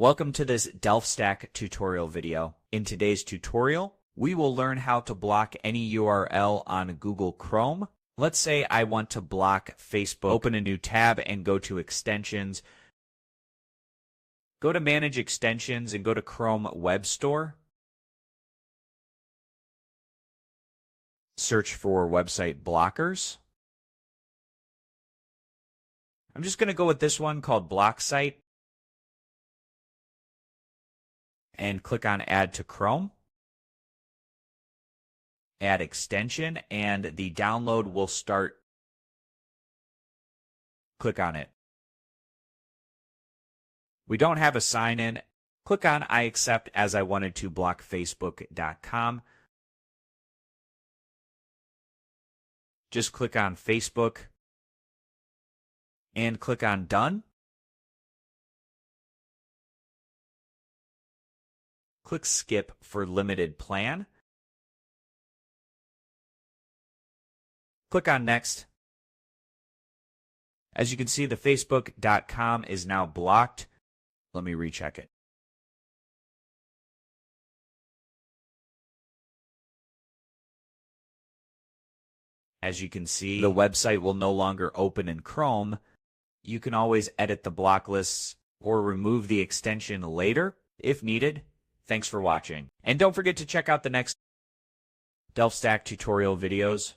Welcome to this DelftStack tutorial video. In today's tutorial, we will learn how to block any URL on Google Chrome. Let's say I want to block Facebook. Open a new tab and go to Extensions. Go to Manage Extensions and go to Chrome Web Store. Search for website blockers. I'm just going to go with this one called Block Site and click on Add to Chrome. Add extension and the download will start. Click on it. We don't have a sign-in. Click on I accept as I wanted to block Facebook.com. Just click on Facebook and click on Done. Click Skip for limited plan. Click on Next. As you can see, the Facebook.com is now blocked. Let me recheck it. As you can see, the website will no longer open in Chrome. You can always edit the block lists or remove the extension later if needed. Thanks for watching. And don't forget to check out the next DelftStack tutorial videos.